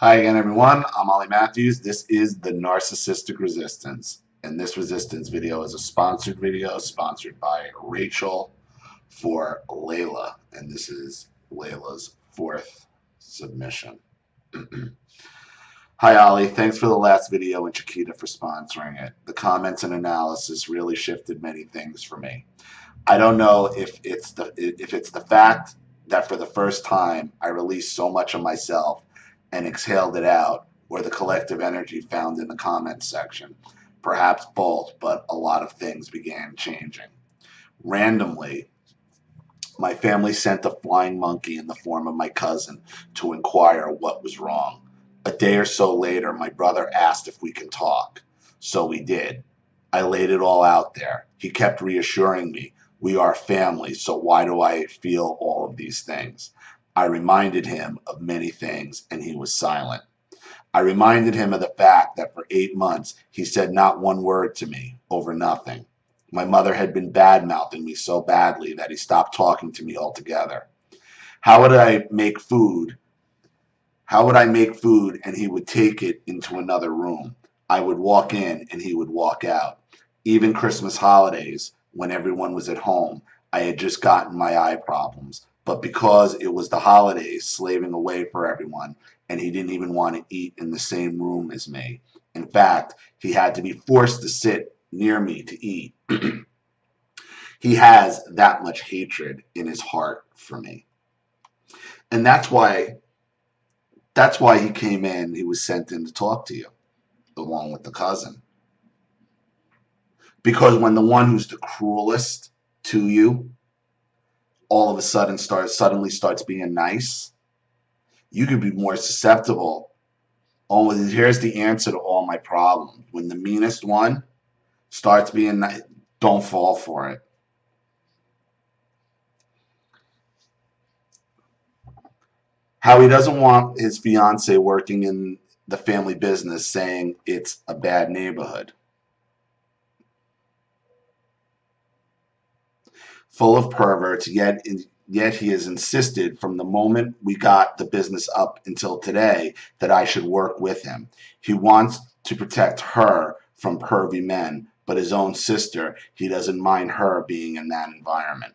Hi again, everyone. I'm Ollie Matthews. This is the Narcissistic Resistance. And this resistance video is a sponsored video sponsored by Rachel for Layla. And this is Layla's fourth submission. Hi, Ollie. Thanks for the last video and Chiquita for sponsoring it. The comments and analysis really shifted many things for me. I don't know if it's the fact that for the first time I released so much of myself and exhaled it out, or the collective energy found in the comments section. Perhaps both, but a lot of things began changing. Randomly, my family sent a flying monkey in the form of my cousin to inquire what was wrong. A day or so later, my brother asked if we can talk. So we did. I laid it all out there. He kept reassuring me, we are family, so why do I feel all of these things? I reminded him of many things, and he was silent. I reminded him of the fact that for 8 months he said not one word to me over nothing. My mother had been bad-mouthing me so badly that he stopped talking to me altogether. How would I make food? How would I make food and he would take it into another room? I would walk in and he would walk out. Even Christmas holidays, when everyone was at home, I had just gotten my eye problems. But because it was the holidays, slaving away for everyone, and he didn't even want to eat in the same room as me. In fact, he had to be forced to sit near me to eat. He has that much hatred in his heart for me. And that's why he came in, he was sent in to talk to you, along with the cousin. Because when the one who's the cruelest to you all of a sudden suddenly starts being nice, you could be more susceptible. Oh, here's the answer to all my problems. When the meanest one starts being nice, don't fall for it. How he doesn't want his fiance working in the family business, saying it's a bad neighborhood. Full of perverts, yet he has insisted from the moment we got the business up until today that I should work with him. He wants to protect her from pervy men, but his own sister, he doesn't mind her being in that environment.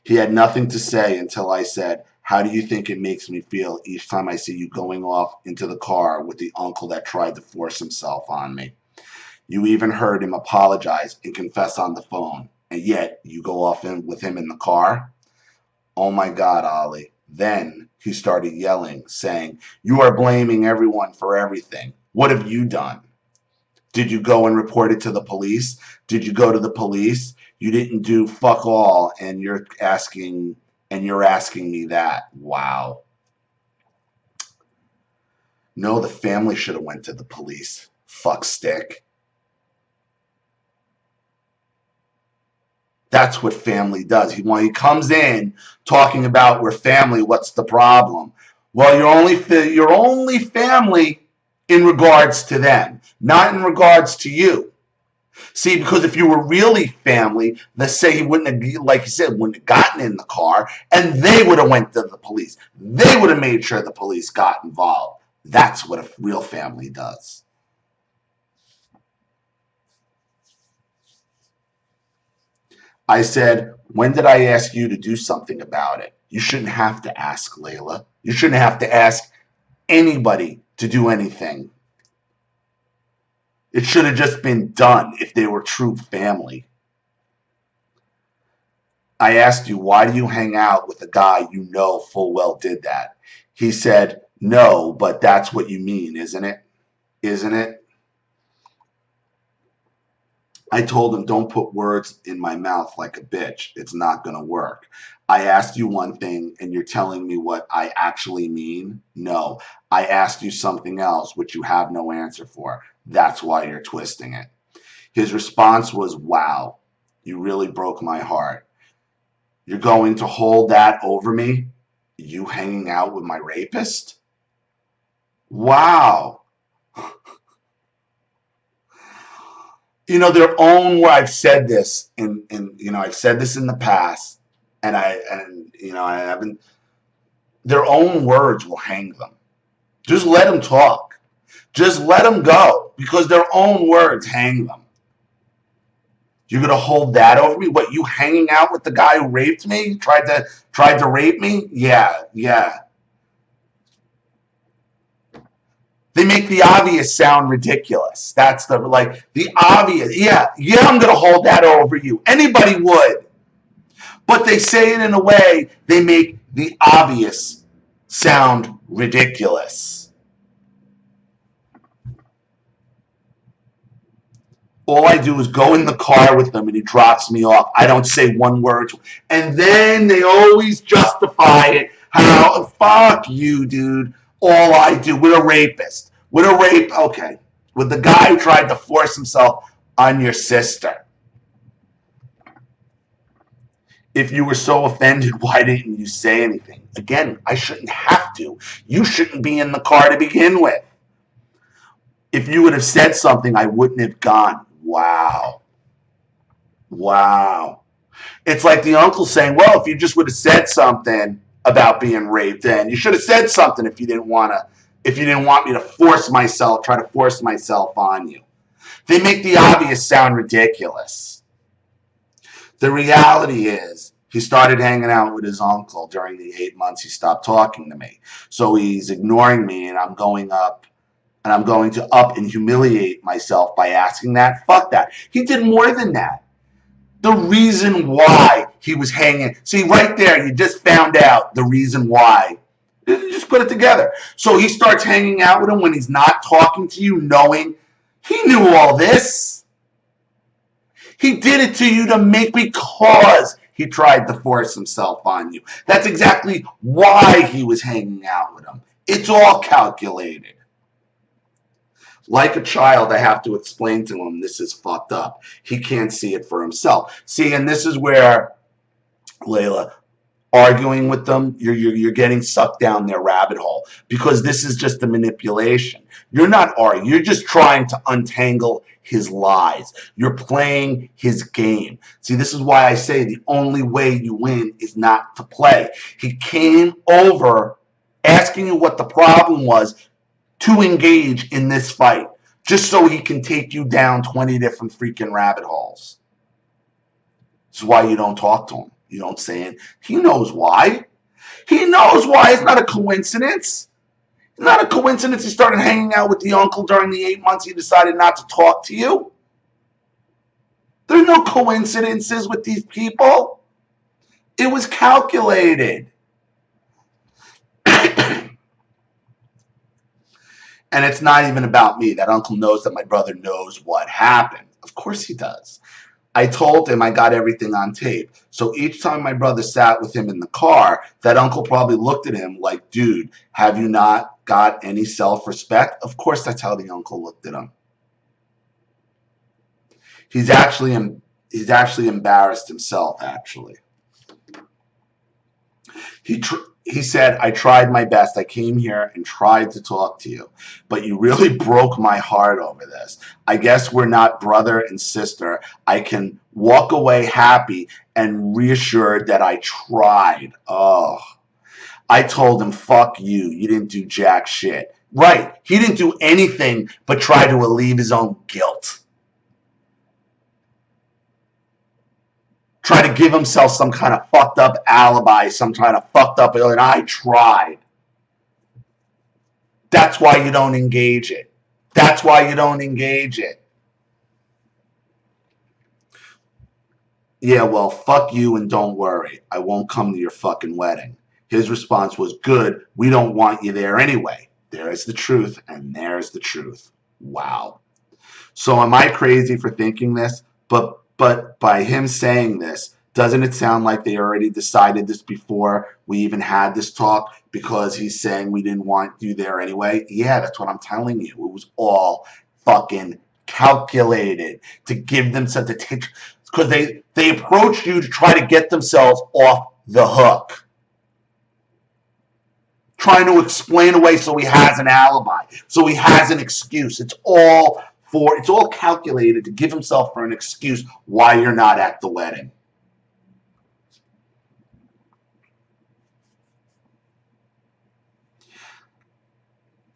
He had nothing to say until I said, how do you think it makes me feel each time I see you going off into the car with the uncle that tried to force himself on me? You even heard him apologize and confess on the phone, and yet you go off with him in the car? Oh my God, Ollie. Then he started yelling, saying, you are blaming everyone for everything. What have you done? Did you go and report it to the police? Did you go to the police? You didn't do fuck all, and you're asking me that. Wow. No, the family should have went to the police. Fuck stick. That's what family does. He comes in talking about we're family. What's the problem? Well, you're only family in regards to them, not in regards to you. See, because if you were really family, let's say he wouldn't have, like you said, wouldn't have gotten in the car, and they would have went to the police. They would have made sure the police got involved. That's what a real family does. I said, when did I ask you to do something about it? You shouldn't have to ask, Layla. You shouldn't have to ask anybody to do anything. It should have just been done if they were true family. I asked you, why do you hang out with a guy you know full well did that? He said, no, but that's what you mean, isn't it? Isn't it? I told him, don't put words in my mouth like a bitch. It's not going to work. I asked you one thing and you're telling me what I actually mean? No. I asked you something else which you have no answer for. That's why you're twisting it. His response was, wow, you really broke my heart. You're going to hold that over me? You hanging out with my rapist? Wow. You know, I've said this I've said this in the past, and I haven't, their own words will hang them. Just let them talk. Just let them go, because their own words hang them. You're gonna hold that over me? What, you hanging out with the guy who raped me? Tried to rape me? Yeah. They make the obvious sound ridiculous. That's the obvious. Yeah, I'm gonna hold that over you. Anybody would. But they say it in a way, they make the obvious sound ridiculous. All I do is go in the car with them and he drops me off. I don't say one word. And then they always justify it. How, fuck you, dude. All I do with a rapist. Okay. With the guy who tried to force himself on your sister. If you were so offended, why didn't you say anything? Again, I shouldn't have to. You shouldn't be in the car to begin with. If you would have said something, I wouldn't have gone. Wow. It's like the uncle saying, well, if you just would have said something about being raped, then you should have said something if you didn't want me to try to force myself on you. They make the obvious sound ridiculous. The reality is, he started hanging out with his uncle during the 8 months he stopped talking to me. So he's ignoring me, and I'm going to up and humiliate myself by asking that. Fuck that. He did more than that. The reason why he was hanging. See, right there, you just found out the reason why. You just put it together. So he starts hanging out with him when he's not talking to you, knowing he knew all this. He did it to you because he tried to force himself on you. That's exactly why he was hanging out with him. It's all calculated. Like a child, I have to explain to him this is fucked up. He can't see it for himself. See, and this is where, Layla, arguing with them, you're getting sucked down their rabbit hole, because this is just a manipulation. You're not arguing. You're just trying to untangle his lies. You're playing his game. See, this is why I say the only way you win is not to play. He came over asking you what the problem was to engage in this fight, just so he can take you down 20 different freaking rabbit holes. This is why you don't talk to him. You don't say it. He knows why. He knows why. It's not a coincidence. It's not a coincidence he started hanging out with the uncle during the 8 months he decided not to talk to you. There's no coincidences with these people. It was calculated. And it's not even about me. That uncle knows that my brother knows what happened. Of course he does. I told him I got everything on tape. So each time my brother sat with him in the car, that uncle probably looked at him like, dude, have you not got any self-respect? Of course that's how the uncle looked at him. He's actually embarrassed himself, actually. He said, I tried my best. I came here and tried to talk to you, but you really broke my heart over this. I guess we're not brother and sister. I can walk away happy and reassured that I tried. Oh, I told him, fuck you. You didn't do jack shit. Right. He didn't do anything but try to alleviate his own guilt. Try to give himself some kind of fucked up alibi, some kind of fucked up, and I tried. That's why you don't engage it. That's why you don't engage it. Yeah, well, fuck you and don't worry. I won't come to your fucking wedding. His response was, good, we don't want you there anyway. There's the truth, and there's the truth. Wow. So am I crazy for thinking this? But by him saying this, doesn't it sound like they already decided this before we even had this talk, because he's saying we didn't want you there anyway? Yeah, that's what I'm telling you. It was all fucking calculated to give them something to take, because they approached you to try to get themselves off the hook. Trying to explain away so he has an alibi, so he has an excuse. It's all calculated to give himself for an excuse why you're not at the wedding.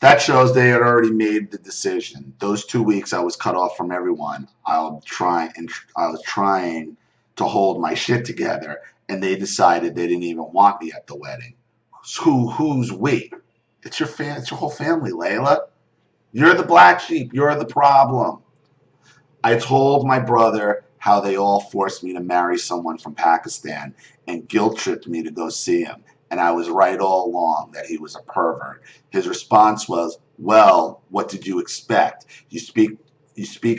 That shows they had already made the decision. Those 2 weeks I was cut off from everyone. I was trying to hold my shit together, and they decided they didn't even want me at the wedding. Who's we? It's it's your whole family, Layla. You're the black sheep. You're the problem. I told my brother how they all forced me to marry someone from Pakistan and guilt tripped me to go see him. And I was right all along that he was a pervert. His response was, well, what did you expect? You speak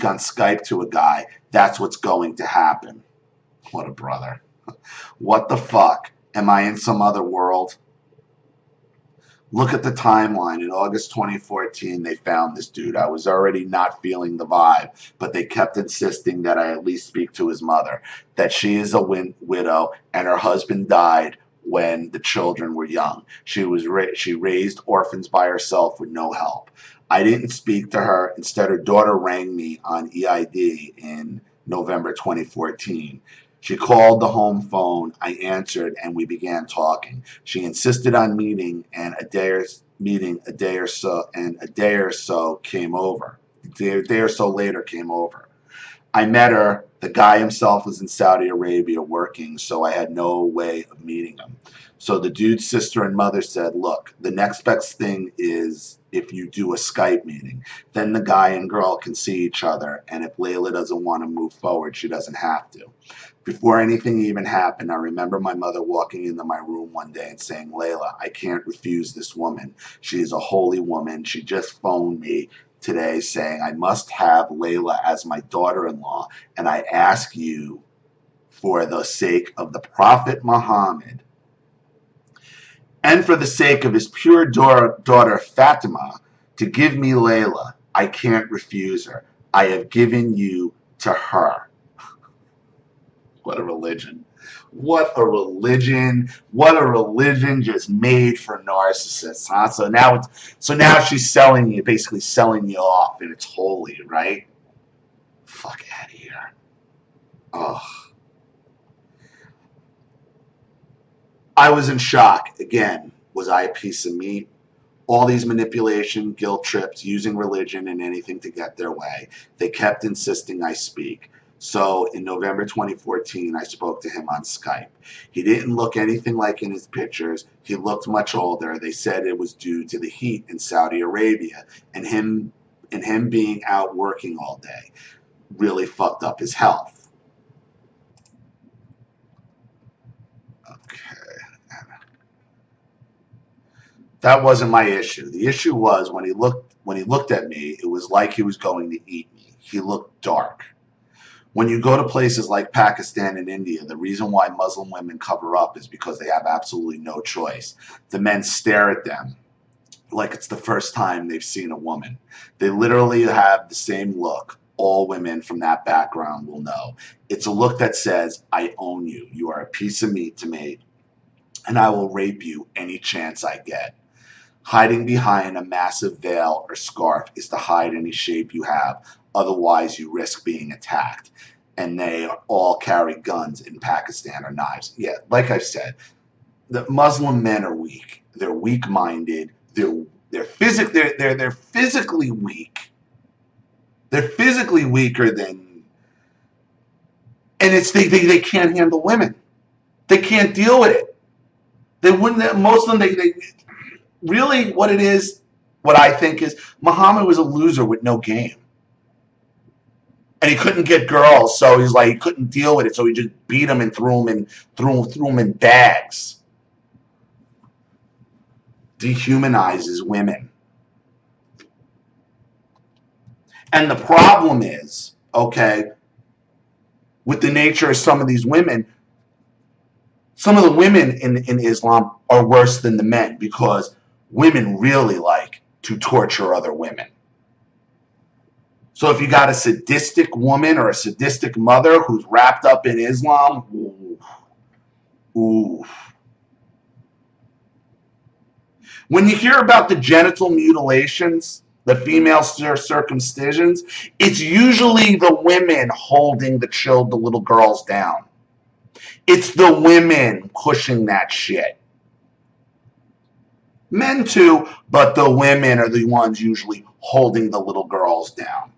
on Skype to a guy, that's what's going to happen. What a brother. What the fuck? Am I in some other world? Look at the timeline. In August 2014, they found this dude. I was already not feeling the vibe, but they kept insisting that I at least speak to his mother, that she is a widow and her husband died when the children were young. She raised orphans by herself with no help. I didn't speak to her. Instead, her daughter rang me on EID in November 2014. She called the home phone. I answered, and we began talking. She insisted on meeting, and a day or so came over. A day or so later came over. I met her. The guy himself was in Saudi Arabia working, so I had no way of meeting him. So the dude's sister and mother said, look, the next best thing is if you do a Skype meeting. Then the guy and girl can see each other, and if Layla doesn't want to move forward, she doesn't have to. Before anything even happened, I remember my mother walking into my room one day and saying, Layla, I can't refuse this woman. She is a holy woman. She just phoned me today saying I must have Layla as my daughter-in-law, and I ask you for the sake of the Prophet Muhammad and for the sake of his pure daughter Fatima to give me Layla. I can't refuse her. I have given you to her. What a religion. What a religion. What a religion just made for narcissists, huh? So now she's selling you, basically selling you off, and it's holy, right? Fuck out of here. Oh. I was in shock. Again, was I a piece of meat? All these manipulation, guilt trips, using religion and anything to get their way. They kept insisting I speak. So in November 2014, I spoke to him on Skype. He didn't look anything like in his pictures. He looked much older. They said it was due to the heat in Saudi Arabia and him being out working all day really fucked up his health. Okay. That wasn't my issue. The issue was when he looked at me, it was like he was going to eat me. He looked dark. When you go to places like Pakistan and India, the reason why Muslim women cover up is because they have absolutely no choice. The men stare at them like it's the first time they've seen a woman. They literally have the same look. All women from that background will know. It's a look that says, I own you. You are a piece of meat to me, and I will rape you any chance I get. Hiding behind a massive veil or scarf is to hide any shape you have. Otherwise, you risk being attacked. And they all carry guns in Pakistan or knives. Yeah, like I've said, the Muslim men are weak. They're weak-minded. They're physically weak. They're physically weaker than, and it's they can't handle women. They can't deal with it. They wouldn't. Most of them they really what it is. What I think is Muhammad was a loser with no game. And he couldn't get girls, so he's like he couldn't deal with it, so he just beat them and threw them in bags. Dehumanizes women. And the problem is, okay, with the nature of some of these women, some of the women in Islam are worse than the men because women really like to torture other women. So if you got a sadistic woman or a sadistic mother who's wrapped up in Islam, ooh. When you hear about the genital mutilations, the female circumcisions, it's usually the women holding the little girls down. It's the women pushing that shit. Men too, but the women are the ones usually holding the little girls down.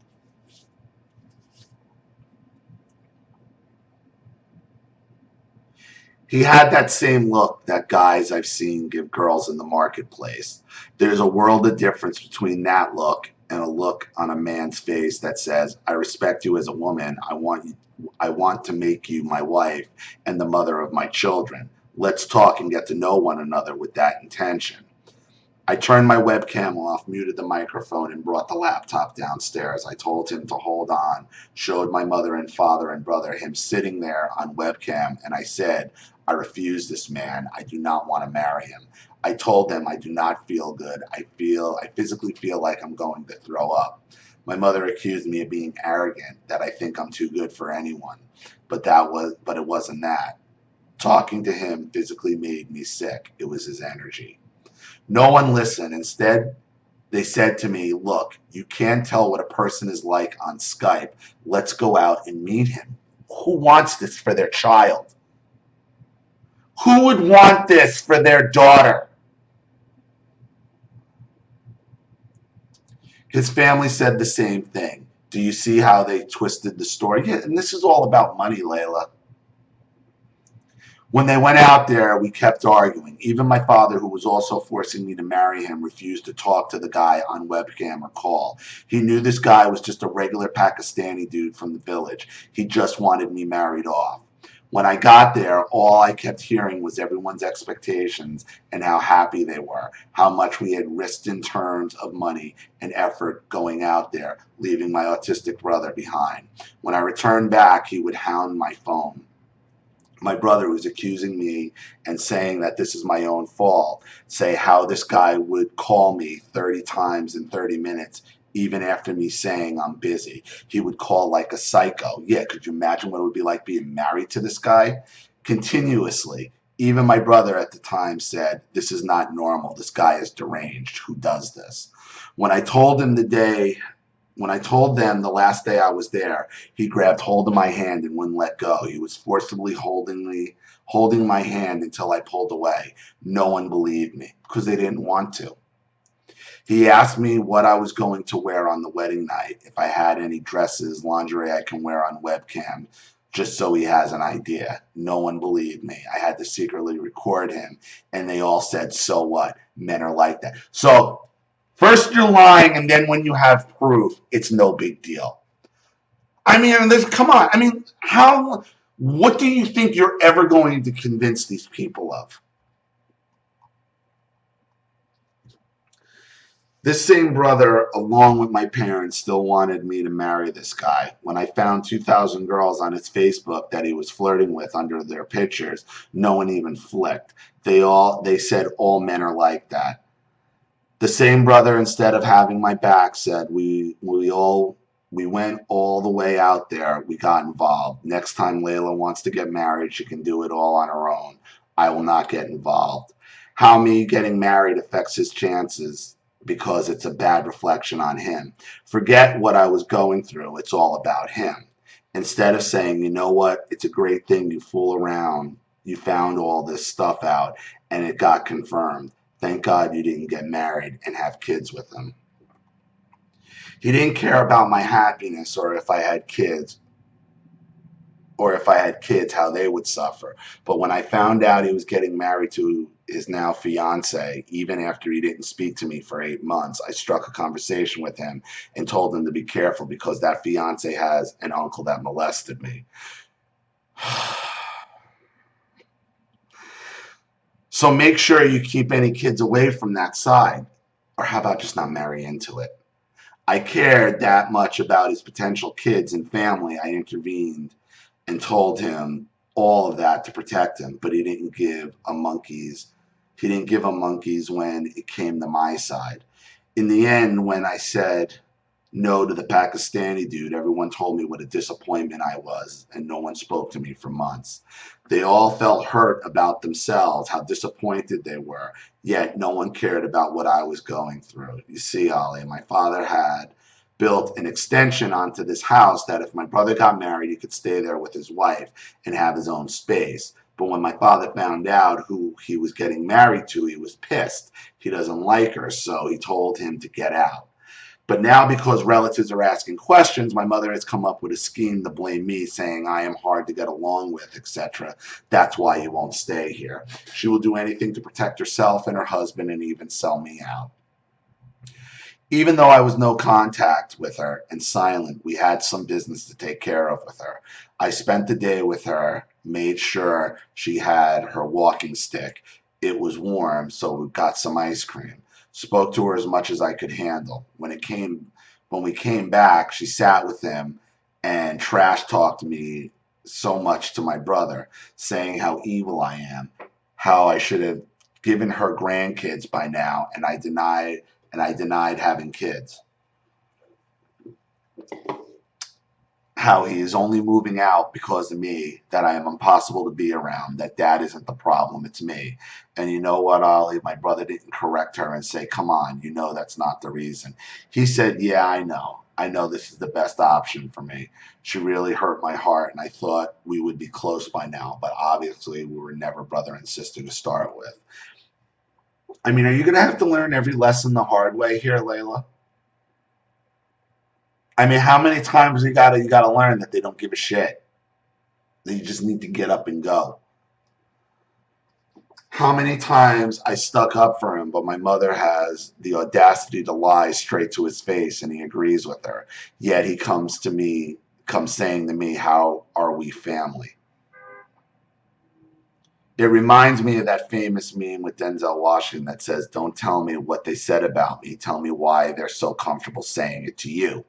He had that same look that guys I've seen give girls in the marketplace. There's a world of difference between that look and a look on a man's face that says, I respect you as a woman. I want to make you my wife and the mother of my children. Let's talk and get to know one another with that intention. I turned my webcam off, muted the microphone, and brought the laptop downstairs. I told him to hold on, showed my mother and father and brother him sitting there on webcam, and I said, I refuse this man. I do not want to marry him. I told them I do not feel good. I physically feel like I'm going to throw up. My mother accused me of being arrogant, that I think I'm too good for anyone. But it wasn't that. Talking to him physically made me sick. It was his energy. No one listened. Instead, they said to me, look, you can't tell what a person is like on Skype. Let's go out and meet him. Who wants this for their child? Who would want this for their daughter? His family said the same thing. Do you see how they twisted the story? Yeah, and this is all about money, Layla. When they went out there, we kept arguing. Even my father, who was also forcing me to marry him, refused to talk to the guy on webcam or call. He knew this guy was just a regular Pakistani dude from the village. He just wanted me married off. When I got there, all I kept hearing was everyone's expectations and how happy they were, how much we had risked in terms of money and effort going out there, leaving my autistic brother behind. When I returned back, he would hound my phone. My brother was accusing me and saying that this is my own fault, say how this guy would call me 30 times in 30 minutes, even after me saying I'm busy. He would call like a psycho. Yeah, could you imagine what it would be like being married to this guy? Continuously. Even my brother at the time said, this is not normal. This guy is deranged. Who does this? When I told him the last day I was there, he grabbed hold of my hand and wouldn't let go. He was forcibly holding my hand until I pulled away. No one believed me because they didn't want to. He asked me what I was going to wear on the wedding night, if I had any dresses, lingerie I can wear on webcam, just so he has an idea. No one believed me. I had to secretly record him, and they all said, so what? Men are like that. So first you're lying, and then when you have proof, it's no big deal. I mean, come on. I mean, what do you think you're ever going to convince these people of? This same brother, along with my parents, still wanted me to marry this guy. When I found 2,000 girls on his Facebook that he was flirting with under their pictures, no one even flicked. They said all men are like that. The same brother, instead of having my back, said we went all the way out there. We got involved. Next time Layla wants to get married, she can do it all on her own. I will not get involved. How me getting married affects his chances because it's a bad reflection on him. Forget what I was going through. It's all about him. Instead of saying, you know what, it's a great thing you fool around. You found all this stuff out and it got confirmed. Thank God you didn't get married and have kids with him. He didn't care about my happiness or if I had kids, how they would suffer. But when I found out he was getting married to his now fiance, even after he didn't speak to me for 8 months, I struck a conversation with him and told him to be careful because that fiance has an uncle that molested me. So make sure you keep any kids away from that side. Or how about just not marry into it? I cared that much about his potential kids and family. I intervened and told him all of that to protect him, but he didn't give a monkey's when it came to my side. In the end, when I said no to the Pakistani dude, everyone told me what a disappointment I was, and no one spoke to me for months. They all felt hurt about themselves, how disappointed they were, yet no one cared about what I was going through. You see, Ollie, my father had built an extension onto this house that if my brother got married, he could stay there with his wife and have his own space. But when my father found out who he was getting married to, he was pissed. He doesn't like her, so he told him to get out. But now, because relatives are asking questions, my mother has come up with a scheme to blame me, saying I am hard to get along with, etc. That's why you won't stay here. She will do anything to protect herself and her husband and even sell me out. Even though I was no contact with her and silent, we had some business to take care of with her. I spent the day with her, made sure she had her walking stick. It was warm, so we got some ice cream. Spoke to her as much as I could handle. When we came back, she sat with him and trash talked me so much to my brother, saying how evil I am, how I should have given her grandkids by now, and I denied having kids. How he is only moving out because of me, that I am impossible to be around, that dad isn't the problem, it's me. And you know what, Ollie? My brother didn't correct her and say, come on, you know that's not the reason. He said, yeah, I know. I know this is the best option for me. She really hurt my heart, and I thought we would be close by now, but obviously we were never brother and sister to start with. I mean, are you going to have to learn every lesson the hard way here, Layla? I mean, how many times you gotta learn that they don't give a shit? That you just need to get up and go. How many times I stuck up for him, but my mother has the audacity to lie straight to his face, and he agrees with her. Yet he comes saying to me, how are we family? It reminds me of that famous meme with Denzel Washington that says, don't tell me what they said about me, tell me why they're so comfortable saying it to you.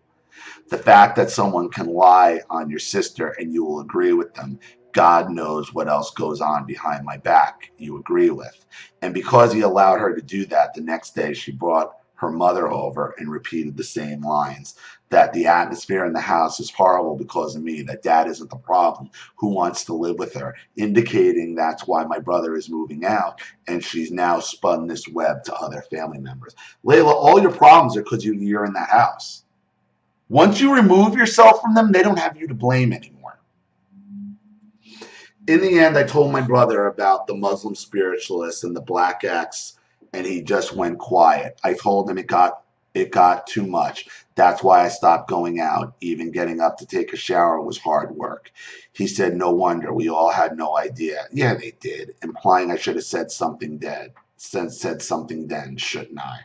The fact that someone can lie on your sister and you will agree with them, God knows what else goes on behind my back you agree with. And because he allowed her to do that, the next day she brought her mother over and repeated the same lines, that the atmosphere in the house is horrible because of me, that dad isn't the problem, who wants to live with her, indicating that's why my brother is moving out, and she's now spun this web to other family members. Layla, all your problems are because you're in the house. Once you remove yourself from them, they don't have you to blame anymore. In the end, I told my brother about the Muslim spiritualist and the black X, and he just went quiet. I told him it got too much. That's why I stopped going out. Even getting up to take a shower was hard work. He said, no wonder. We all had no idea. Yeah, they did, implying I should have said something then, shouldn't I?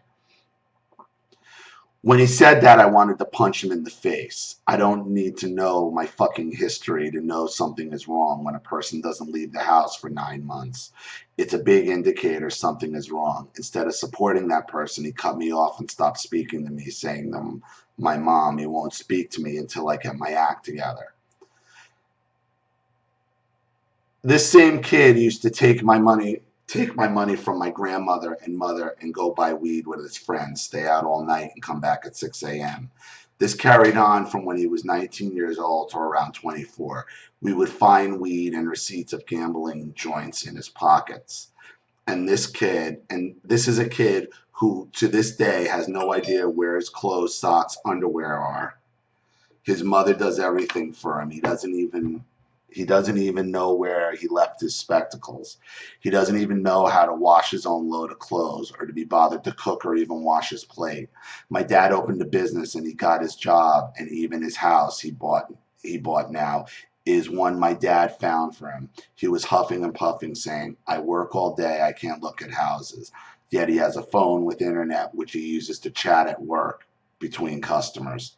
When he said that, I wanted to punch him in the face. I don't need to know my fucking history to know something is wrong when a person doesn't leave the house for 9 months. It's a big indicator something is wrong. Instead of supporting that person, he cut me off and stopped speaking to me, saying to my mom, he won't speak to me until I get my act together. This same kid used to take my money from my grandmother and mother and go buy weed with his friends, stay out all night and come back at 6 a.m. This carried on from when he was 19 years old to around 24. We would find weed and receipts of gambling joints in his pockets. And this is a kid who to this day has no idea where his clothes, socks, underwear are. His mother does everything for him. He doesn't even know where he left his spectacles. He doesn't even know how to wash his own load of clothes or to be bothered to cook or even wash his plate. My dad opened a business and he got his job, and even his house he bought now is one my dad found for him. He was huffing and puffing, saying, I work all day, I can't look at houses. Yet he has a phone with internet which he uses to chat at work between customers.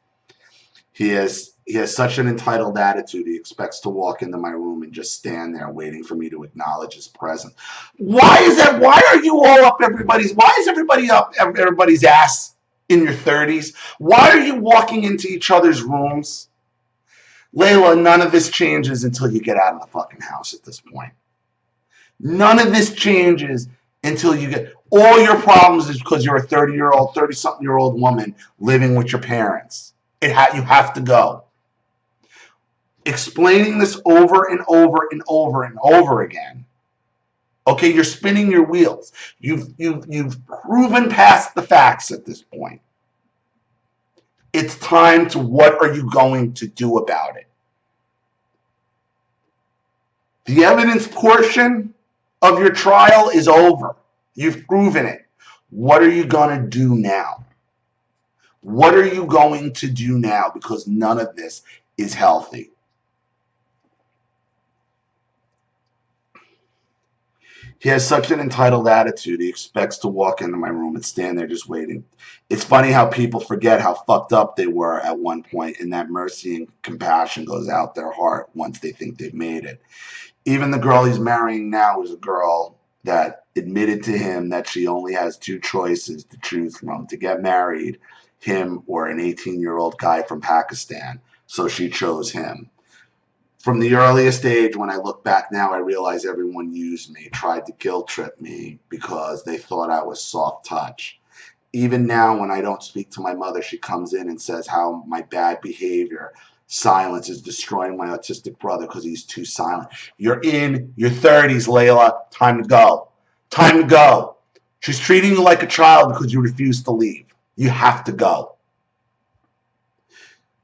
He has such an entitled attitude. He expects to walk into my room and just stand there waiting for me to acknowledge his presence. Why is that? Why are you all up why is everybody up everybody's ass in your 30s? Why are you walking into each other's rooms? Layla, none of this changes until you get out of the fucking house at this point. None of this changes until you get, all your problems is because you're a 30-something-year-old woman living with your parents. You have to go. Explaining this over and over and over and over again. Okay, you're spinning your wheels. You've proven past the facts at this point. It's time to, what are you going to do about it? The evidence portion of your trial is over. You've proven it. What are you going to do now? What are you going to do now? Because none of this is healthy. He has such an entitled attitude. He expects to walk into my room and stand there just waiting. It's funny how people forget how fucked up they were at one point, and that mercy and compassion goes out their heart once they think they've made it. Even the girl he's marrying now is a girl that admitted to him that she only has two choices to choose from: to get married, him or an 18-year-old guy from Pakistan. So she chose him. From the earliest age, when I look back now, I realize everyone used me, tried to guilt trip me because they thought I was soft touch. Even now, when I don't speak to my mother, she comes in and says how my bad behavior, silence, is destroying my autistic brother because he's too silent. You're in your 30s, Layla. Time to go. Time to go. She's treating you like a child because you refuse to leave. You have to go.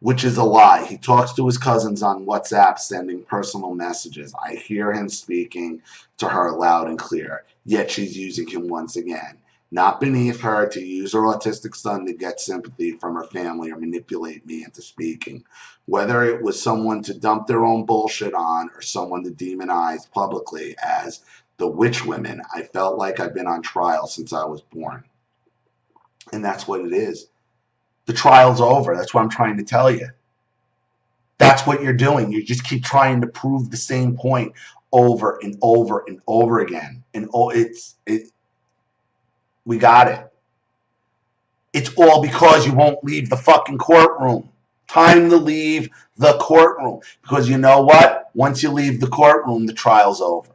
Which is a lie. He talks to his cousins on WhatsApp, sending personal messages. I hear him speaking to her loud and clear, yet she's using him once again. Not beneath her to use her autistic son to get sympathy from her family or manipulate me into speaking. Whether it was someone to dump their own bullshit on or someone to demonize publicly as the witch women, I felt like I've been on trial since I was born. And that's what it is. The trial's over. That's what I'm trying to tell you. That's what you're doing. You just keep trying to prove the same point over and over and over again. And we got it. It's all because you won't leave the fucking courtroom. Time to leave the courtroom. Because you know what? Once you leave the courtroom, the trial's over.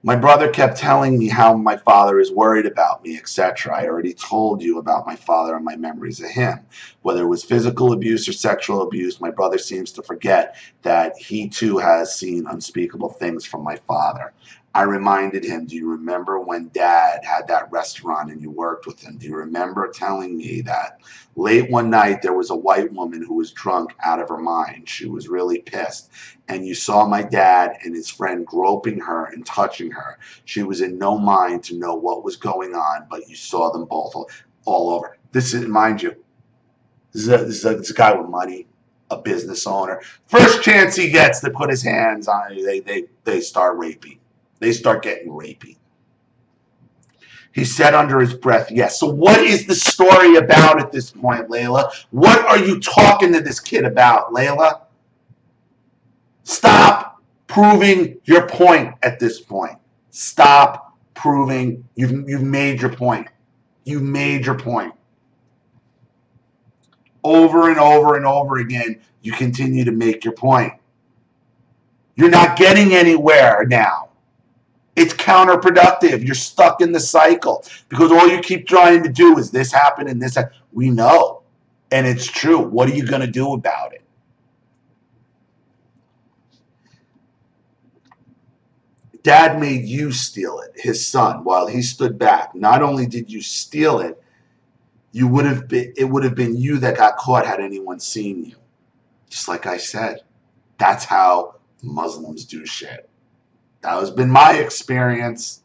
My brother kept telling me how my father is worried about me, etc. I already told you about my father and my memories of him. Whether it was physical abuse or sexual abuse, my brother seems to forget that he too has seen unspeakable things from my father. I reminded him, do you remember when Dad had that restaurant and you worked with him? Do you remember telling me that late one night there was a white woman who was drunk out of her mind? She was really pissed. And you saw my dad and his friend groping her and touching her. She was in no mind to know what was going on, but you saw them both all over. This is, mind you, this is a guy with money, a business owner. First chance he gets to put his hands on you, they start raping. They start getting rapey. He said under his breath, yes. So what is the story about at this point, Layla? What are you talking to this kid about, Layla? Stop proving your point at this point. Stop proving you've made your point. You've made your point. Over and over and over again, you continue to make your point. You're not getting anywhere now. It's counterproductive. You're stuck in the cycle because all you keep trying to do is this happen and this happen. We know, and it's true. What are you going to do about it? Dad made you steal it, his son, while he stood back. Not only did you steal it, it would have been you that got caught had anyone seen you. Just like I said, that's how Muslims do shit. That has been my experience.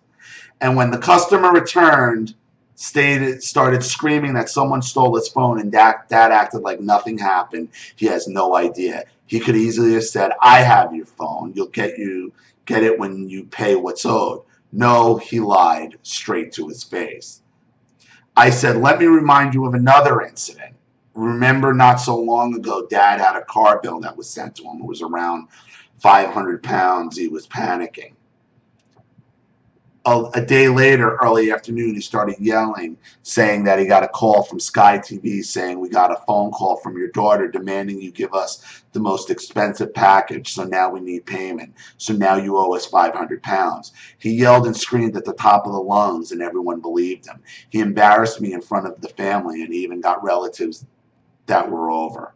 And when the customer returned, started screaming that someone stole his phone, and Dad acted like nothing happened. He has no idea. He could easily have said, I have your phone. You'll get it when you pay what's owed. No, he lied straight to his face. I said, let me remind you of another incident. Remember, not so long ago, Dad had a car bill that was sent to him. It was around 500 pounds. He was panicking. A day later, early afternoon, he started yelling, saying that he got a call from Sky TV saying, we got a phone call from your daughter demanding you give us the most expensive package, so now we need payment. So now you owe us 500 pounds. He yelled and screamed at the top of the lungs, and everyone believed him. He embarrassed me in front of the family, and he even got relatives that were over.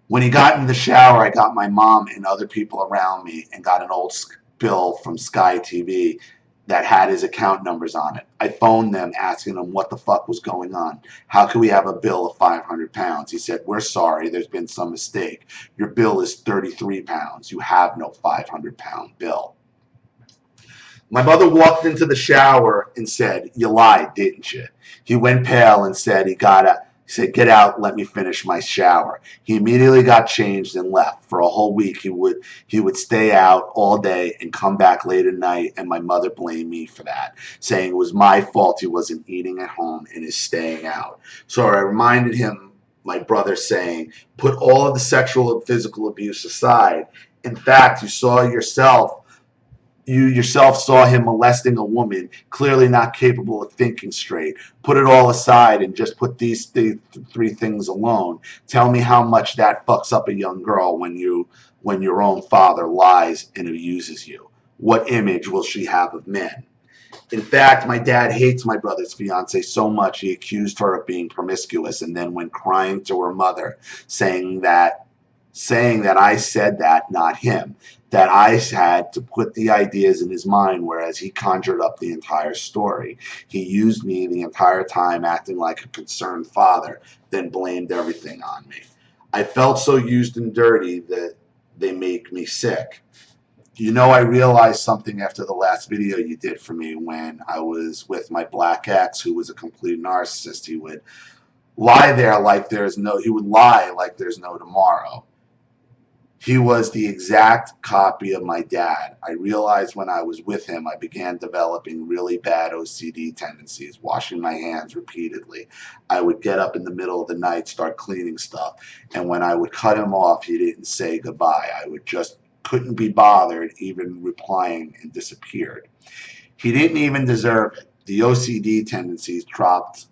When he got in the shower, I got my mom and other people around me and got an old bill from Sky TV that had his account numbers on it. I phoned them asking them what the fuck was going on. How could we have a bill of 500 pounds? He said, we're sorry, there's been some mistake. Your bill is 33 pounds. You have no 500-pound bill. My mother walked into the shower and said, you lied, didn't you? He went pale and said he said, get out, let me finish my shower. He immediately got changed and left. For a whole week, he would stay out all day and come back late at night, and my mother blamed me for that, saying it was my fault he wasn't eating at home and is staying out. So I reminded him, my brother, saying, put all of the sexual and physical abuse aside. In fact, you yourself saw him molesting a woman, clearly not capable of thinking straight. Put it all aside and just put these three things alone. Tell me how much that fucks up a young girl when your own father lies and abuses you. What image will she have of men? In fact, my dad hates my brother's fiance so much he accused her of being promiscuous and then went crying to her mother, saying that I said that, not him, that I had to put the ideas in his mind, whereas he conjured up the entire story. He used me the entire time, acting like a concerned father, then blamed everything on me. I felt so used and dirty that they make me sick. You know, I realized something after the last video you did for me when I was with my black ex, who was a complete narcissist. He would lie like there's no tomorrow. He was the exact copy of my dad. I realized when I was with him, I began developing really bad OCD tendencies, washing my hands repeatedly. I would get up in the middle of the night, start cleaning stuff, and when I would cut him off, he didn't say goodbye. I would just couldn't be bothered even replying and disappeared. He didn't even deserve it. The OCD tendencies dropped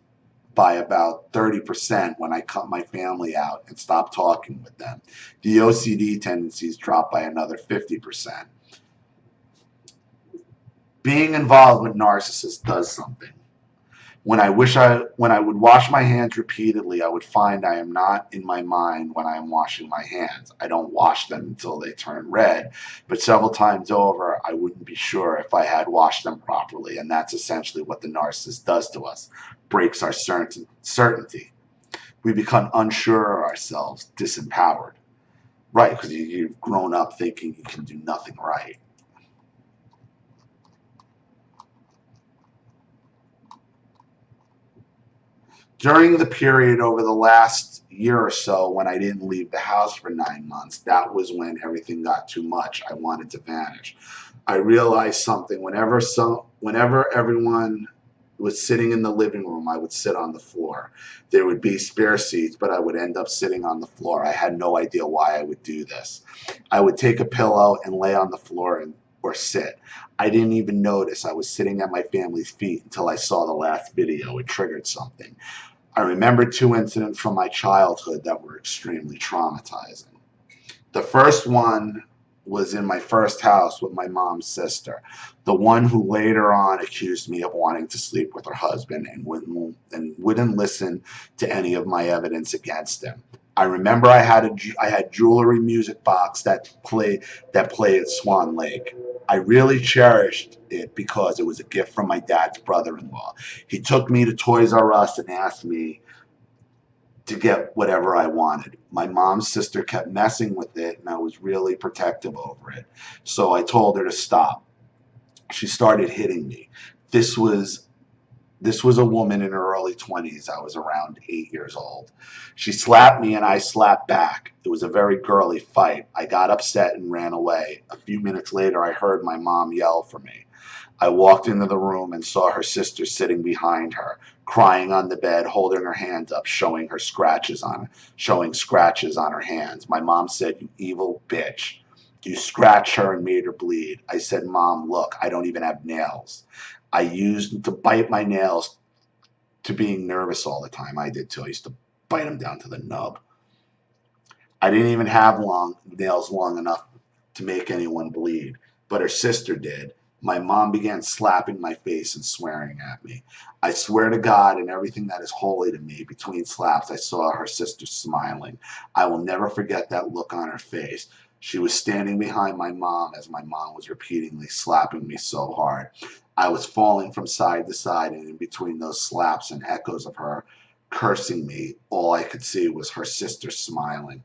by about 30% when I cut my family out and stopped talking with them. The OCD tendencies dropped by another 50%. Being involved with narcissists does something. When I would wash my hands repeatedly, I would find I am not in my mind when I am washing my hands. I don't wash them until they turn red, but several times over, I wouldn't be sure if I had washed them properly, and that's essentially what the narcissist does to us, breaks our certainty. We become unsure of ourselves, disempowered. Right, because you've grown up thinking you can do nothing right. During the period over the last year or so when I didn't leave the house for 9 months, that was when everything got too much. I wanted to vanish. I realized something. Whenever everyone was sitting in the living room, I would sit on the floor. There would be spare seats, but I would end up sitting on the floor. I had no idea why I would do this. I would take a pillow and lay on the floor or sit. I didn't even notice I was sitting at my family's feet until I saw the last video. It triggered something. I remember 2 incidents from my childhood that were extremely traumatizing. The first one was in my first house with my mom's sister, the one who later on accused me of wanting to sleep with her husband and wouldn't listen to any of my evidence against him. I remember I had jewelry music box that played at Swan Lake. I really cherished it because it was a gift from my dad's brother-in-law. He took me to Toys R Us and asked me to get whatever I wanted. My mom's sister kept messing with it, and I was really protective over it. So I told her to stop. She started hitting me. This was a woman in her early 20s. I was around 8 years old. She slapped me and I slapped back. It was a very girly fight. I got upset and ran away. A few minutes later, I heard my mom yell for me. I walked into the room and saw her sister sitting behind her, crying on the bed, holding her hands up, showing scratches on her hands. My mom said, "You evil bitch. You scratched her and made her bleed." I said, "Mom, look, I don't even have nails." I used to bite my nails to being nervous all the time. I did too. I used to bite them down to the nub. I didn't even have nails long enough to make anyone bleed, but her sister did. My mom began slapping my face and swearing at me. I swear to God and everything that is holy to me, between slaps, I saw her sister smiling. I will never forget that look on her face. She was standing behind my mom as my mom was repeatedly slapping me so hard. I was falling from side to side, and in between those slaps and echoes of her cursing me, all I could see was her sister smiling.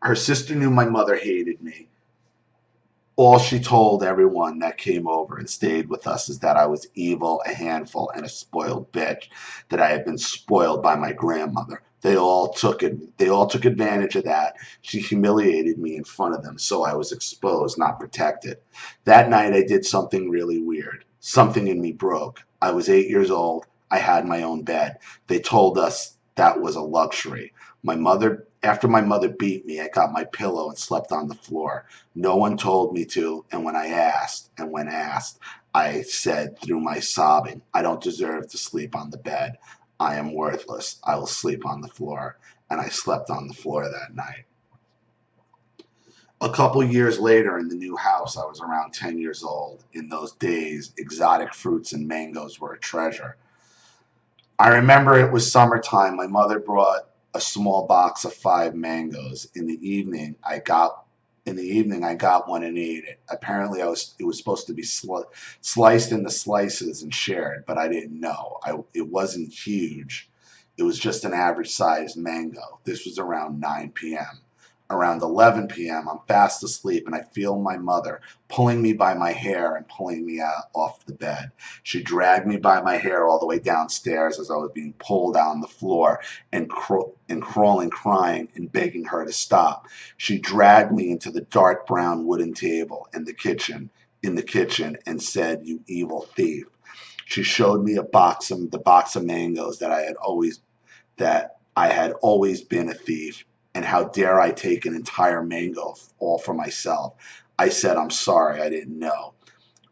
Her sister knew my mother hated me. All she told everyone that came over and stayed with us is that I was evil, a handful, and a spoiled bitch, that I had been spoiled by my grandmother. They all took advantage of that. She humiliated me in front of them, so I was exposed, not protected. That night I did something really weird. Something in me broke. I was 8 years old. I had my own bed. They told us that was a luxury. After my mother beat me, I got my pillow and slept on the floor. No one told me to, and when asked, I said through my sobbing, I don't deserve to sleep on the bed. I am worthless. I will sleep on the floor. And I slept on the floor that night. A couple years later in the new house, I was around 10 years old. In those days, exotic fruits and mangoes were a treasure. I remember it was summertime. My mother brought a small box of 5 mangoes. In the evening, I got one and ate it. Apparently, it was supposed to be sliced into slices and shared, but I didn't know. It wasn't huge. It was just an average sized mango. This was around 9 p.m. Around 11 p.m., I'm fast asleep and I feel my mother pulling me by my hair and pulling me out off the bed. She dragged me by my hair all the way downstairs as I was being pulled down the floor and crawling, crying and begging her to stop. She dragged me into the dark brown wooden table in the kitchen and said, "You evil thief." She showed me the box of mangoes that I had always been a thief, and how dare I take an entire mango all for myself. I said, "I'm sorry, I didn't know."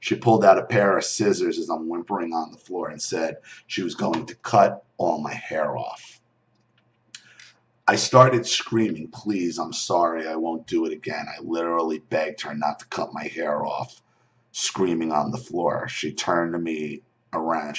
She pulled out a pair of scissors as I'm whimpering on the floor and said she was going to cut all my hair off. I started screaming, "Please, I'm sorry, I won't do it again." I literally begged her not to cut my hair off, screaming on the floor. She turned me around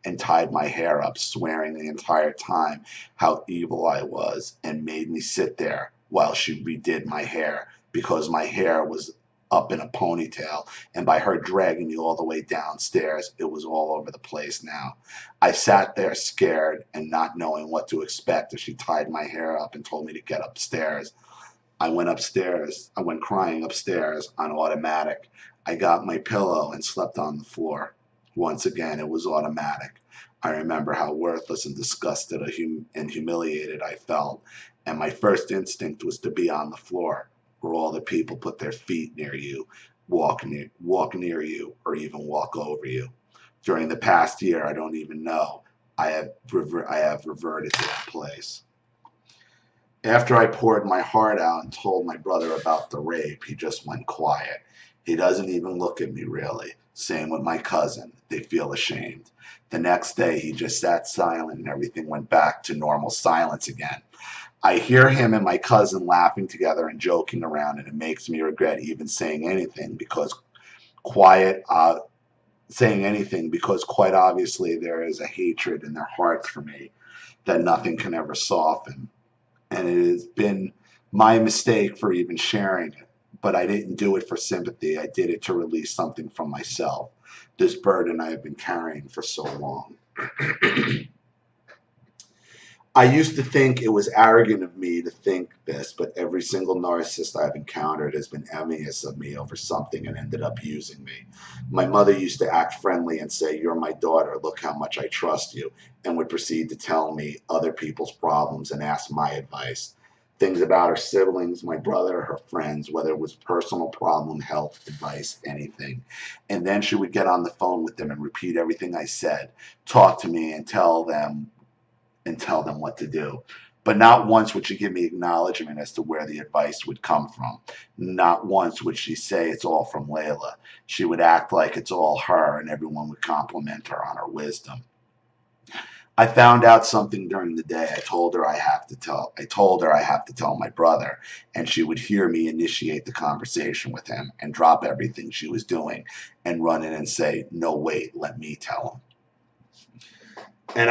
and tied my hair up, swearing the entire time how evil I was, and made me sit there while she redid my hair because my hair was up in a ponytail, and by her dragging me all the way downstairs, it was all over the place now. I sat there scared and not knowing what to expect as she tied my hair up and told me to get upstairs. I went upstairs. I went crying upstairs on automatic. I got my pillow and slept on the floor. Once again, it was automatic. I remember how worthless and disgusted and humiliated I felt, and my first instinct was to be on the floor, where all the people put their feet near you, walk near you, or even walk over you. During the past year, I don't even know, I have reverted to that place. After I poured my heart out and told my brother about the rape, he just went quiet. He doesn't even look at me really. Same with my cousin. They feel ashamed. The next day, he just sat silent and everything went back to normal silence again. I hear him and my cousin laughing together and joking around, and it makes me regret even quiet, saying anything because quite obviously there is a hatred in their hearts for me that nothing can ever soften. And it has been my mistake for even sharing it. But I didn't do it for sympathy. I did it to release something from myself, this burden I have been carrying for so long. I used to think it was arrogant of me to think this, but every single narcissist I've encountered has been envious of me over something and ended up using me. My mother used to act friendly and say, "You're my daughter, look how much I trust you," and would proceed to tell me other people's problems and ask my advice. Things about her siblings, my brother, her friends, whether it was personal problem, health, advice, anything. And then she would get on the phone with them and repeat everything I said, talk to me and tell them what to do. But not once would she give me acknowledgement as to where the advice would come from. Not once would she say it's all from Layla. She would act like it's all her and everyone would compliment her on her wisdom. I found out something during the day. I told her I have to tell my brother, and she would hear me initiate the conversation with him and drop everything she was doing and run in and say, "No, wait, let me tell him."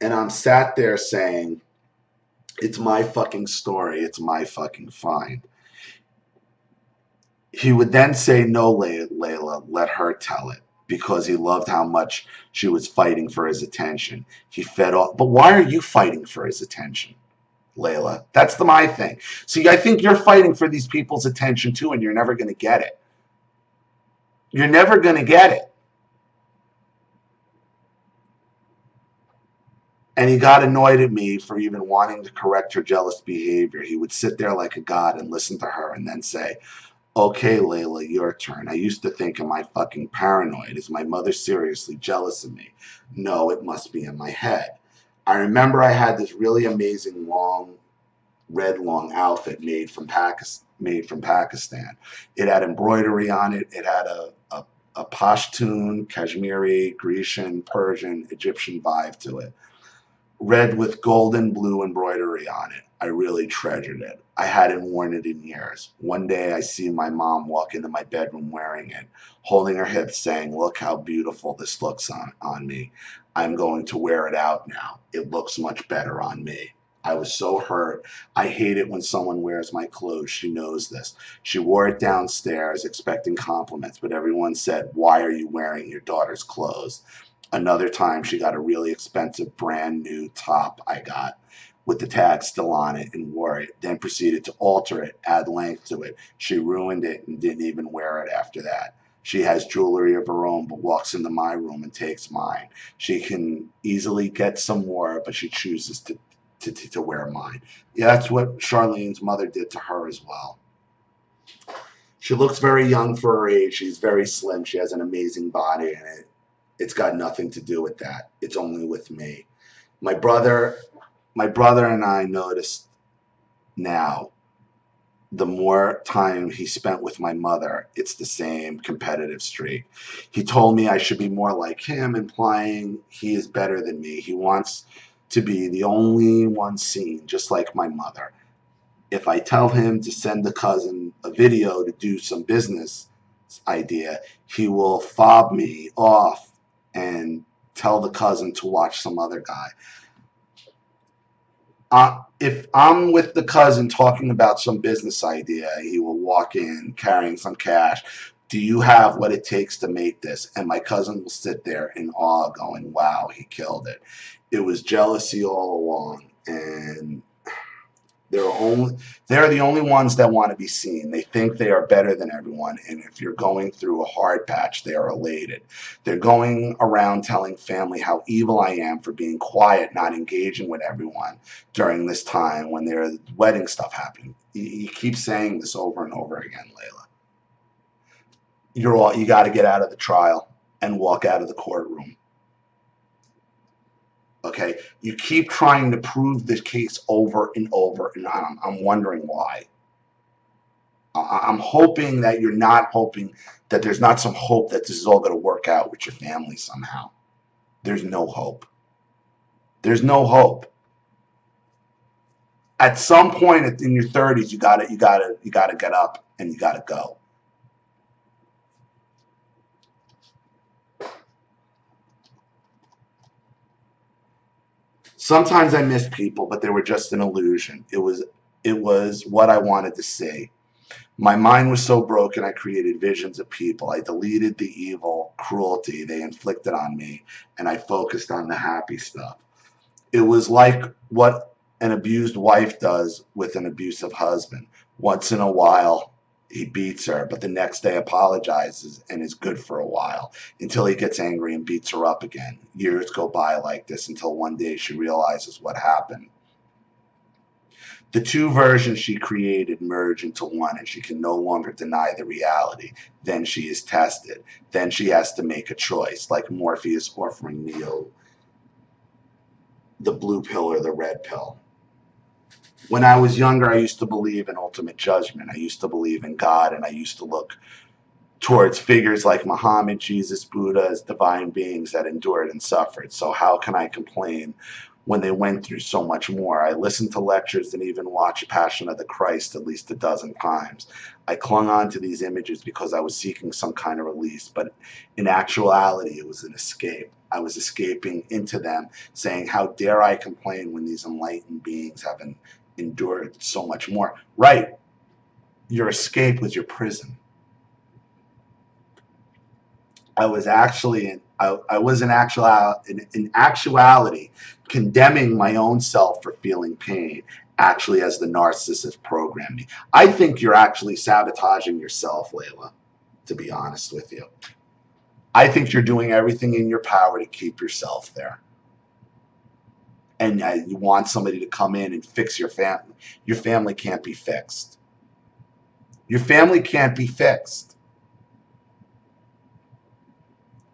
And I'm sat there saying, "It's my fucking story. It's my fucking find." He would then say, no, Layla, let her tell it, because he loved how much she was fighting for his attention. He fed off. But why are you fighting for his attention, Layla? That's my thing. See, I think you're fighting for these people's attention too, and you're never going to get it. You're never going to get it. And he got annoyed at me for even wanting to correct her jealous behavior. He would sit there like a god and listen to her and then say, okay, Layla, your turn. I used to think, am I fucking paranoid? Is my mother seriously jealous of me? No, it must be in my head. I remember I had this really amazing red long outfit made from Pakistan. It had embroidery on it. It had a Pashtun, Kashmiri, Grecian, Persian, Egyptian vibe to it. Red with gold and blue embroidery on it. I really treasured it. I hadn't worn it in years. One day I see my mom walk into my bedroom wearing it, holding her hips, saying, look how beautiful this looks on me. I'm going to wear it out now. It looks much better on me. I was so hurt. I hate it when someone wears my clothes. She knows this. She wore it downstairs expecting compliments, but everyone said, why are you wearing your daughter's clothes? Another time she got a really expensive brand new top I got with the tag still on it and wore it, then proceeded to alter it, add length to it. She ruined it and didn't even wear it after that. She has jewelry of her own, but walks into my room and takes mine. She can easily get some more, but she chooses to wear mine. Yeah, that's what Charlene's mother did to her as well. She looks very young for her age. She's very slim. She has an amazing body, and it's got nothing to do with that. It's only with me. My brother, my brother and I noticed now, the more time he spent with my mother, it's the same competitive streak. He told me I should be more like him, implying he is better than me. He wants to be the only one seen, just like my mother. If I tell him to send the cousin a video to do some business idea, he will fob me off and tell the cousin to watch some other guy. If I'm with the cousin talking about some business idea, he will walk in carrying some cash. Do you have what it takes to make this? And my cousin will sit there in awe going, wow, he killed it. It was jealousy all along. And they're the only ones that want to be seen. They think they are better than everyone, and if you're going through a hard patch, they are elated. They're going around telling family how evil I am for being quiet, not engaging with everyone during this time when there's wedding stuff happening. You keep saying this over and over again, Layla. You got to get out of the trial and walk out of the courtroom. Okay, you keep trying to prove this case over and over, and I'm wondering why. I'm hoping that you're not hoping that there's not some hope that this is all going to work out with your family somehow. There's no hope. There's no hope. At some point in your 30s, you gotta get up and you gotta go. Sometimes I miss people, but they were just an illusion. It was what I wanted to see. My mind was so broken I created visions of people. I deleted the evil cruelty they inflicted on me, and I focused on the happy stuff. It was like what an abused wife does with an abusive husband. Once in a while, he beats her, but the next day apologizes and is good for a while until he gets angry and beats her up again. Years go by like this until one day she realizes what happened. The two versions she created merge into one, and she can no longer deny the reality. Then she is tested. Then she has to make a choice, like Morpheus offering Neo the blue pill or the red pill. When I was younger, I used to believe in ultimate judgment. I used to believe in God, and I used to look towards figures like Muhammad, Jesus, Buddha as divine beings that endured and suffered. So how can I complain when they went through so much more? I listened to lectures and even watched Passion of the Christ at least a dozen times. I clung on to these images because I was seeking some kind of release, but in actuality, it was an escape. I was escaping into them, saying, how dare I complain when these enlightened beings have endured so much more? Right. Your escape was your prison. I was actually I was in actuality condemning my own self for feeling pain, actually, as the narcissist programmed me. I think you're actually sabotaging yourself, Layla, to be honest with you. I think you're doing everything in your power to keep yourself there. And you want somebody to come in and fix your family. Your family can't be fixed. Your family can't be fixed.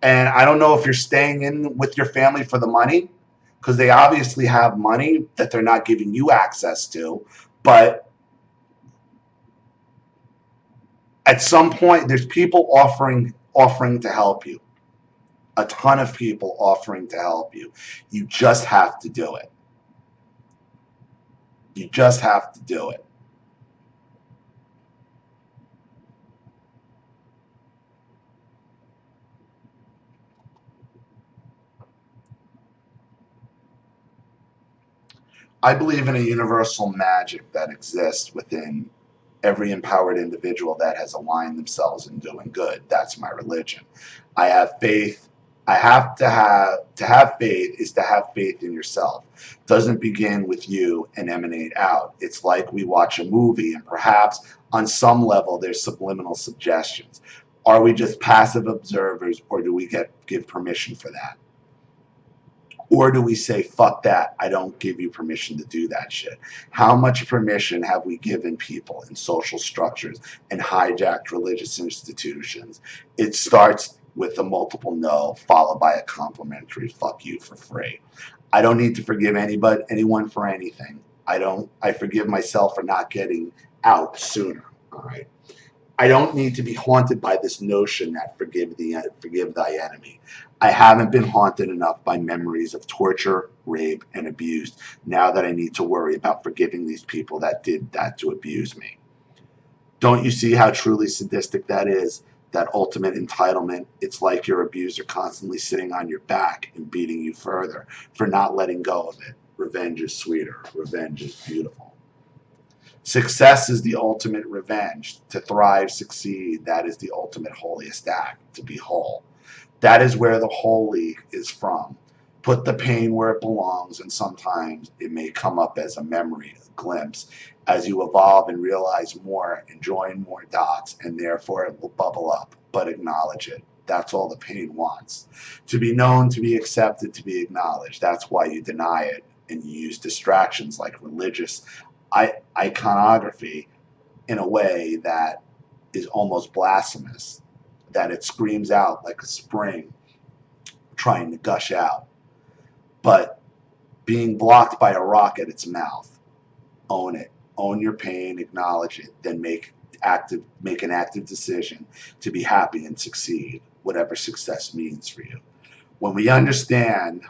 And I don't know if you're staying in with your family for the money, because they obviously have money that they're not giving you access to. But at some point, there's people offering to help you. A ton of people offering to help you. You just have to do it. You just have to do it. I believe in a universal magic that exists within every empowered individual that has aligned themselves in doing good. That's my religion. I have faith. I have to have faith is to have faith in yourself. It doesn't begin with you and emanate out. It's like we watch a movie and perhaps on some level there's subliminal suggestions. Are we just passive observers, or do we give permission for that? Or do we say, fuck that, I don't give you permission to do that shit? How much permission have we given people in social structures and hijacked religious institutions? It starts with a multiple no, followed by a complimentary fuck you for free. I don't need to forgive anyone for anything. I forgive myself for not getting out sooner, all right? I don't need to be haunted by this notion that forgive thy enemy. I haven't been haunted enough by memories of torture, rape, and abuse now that I need to worry about forgiving these people that did that to abuse me. Don't you see how truly sadistic that is? That ultimate entitlement. It's like your abuser constantly sitting on your back and beating you further for not letting go of it. Revenge is sweeter. Revenge is beautiful. Success is the ultimate revenge. To thrive, succeed, that is the ultimate holiest act, to be whole. That is where the holy is from. Put the pain where it belongs, and sometimes it may come up as a memory, a glimpse, as you evolve and realize more and join more dots, and therefore it will bubble up, but acknowledge it. That's all the pain wants. To be known, to be accepted, to be acknowledged. That's why you deny it, and you use distractions like religious iconography in a way that is almost blasphemous, that it screams out like a spring trying to gush out, but being blocked by a rock at its mouth. Own it. Own your pain, acknowledge it, then make an active decision to be happy and succeed, whatever success means for you. When we understand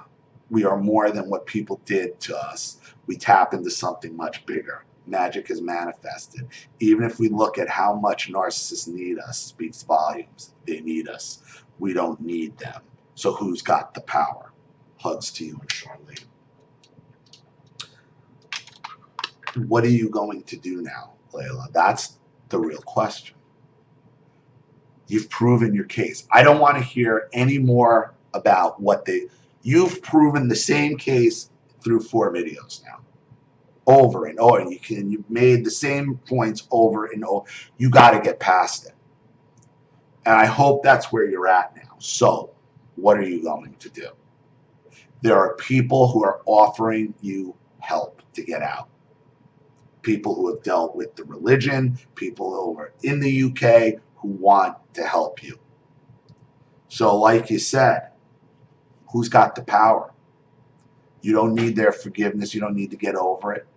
we are more than what people did to us, we tap into something much bigger. Magic is manifested. Even if we look at how much narcissists need us, speaks volumes. They need us. We don't need them. So who's got the power? Hugs to you and Charlene. What are you going to do now, Layla? That's the real question. You've proven your case. I don't want to hear any more about you've proven the same case through 4 videos now. Over and over. You've made the same points over and over. You got to get past it. And I hope that's where you're at now. So, what are you going to do? There are people who are offering you help to get out. People who have dealt with the religion, people over in the UK who want to help you. So, like you said, who's got the power? You don't need their forgiveness. You don't need to get over it.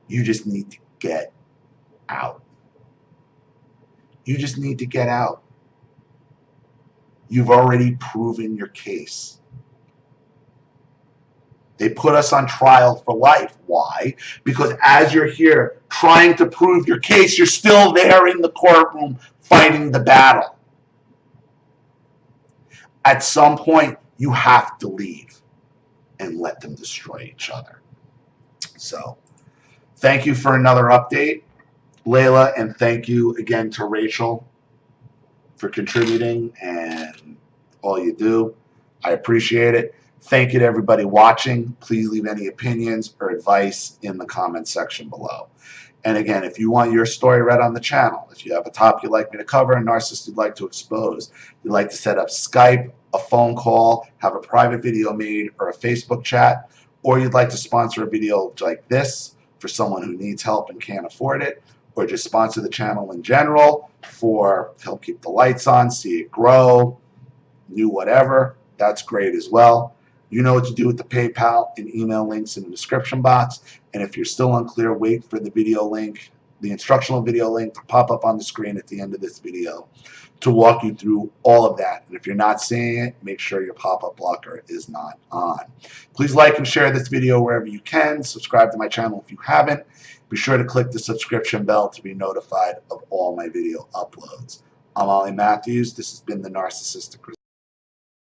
You just need to get out. You just need to get out. You've already proven your case. They put us on trial for life. Why? Because as you're here trying to prove your case, you're still there in the courtroom fighting the battle. At some point, you have to leave and let them destroy each other. So, thank you for another update, Layla, and thank you again to Rachel for contributing. And all you do. I appreciate it. Thank you to everybody watching. Please leave any opinions or advice in the comment section below. And again, if you want your story read on the channel, if you have a topic you'd like me to cover, a narcissist you'd like to expose, you'd like to set up Skype, a phone call, have a private video made, or a Facebook chat, or you'd like to sponsor a video like this for someone who needs help and can't afford it, or just sponsor the channel in general for help keep the lights on, see it grow, new whatever, that's great as well. You know what to do with the PayPal and email links in the description box. And if you're still unclear, wait for the video link, the instructional video link to pop up on the screen at the end of this video to walk you through all of that. And if you're not seeing it, make sure your pop-up blocker is not on. Please like and share this video wherever you can. Subscribe to my channel if you haven't. Be sure to click the subscription bell to be notified of all my video uploads. I'm Ollie Matthews. This has been the Narcissistic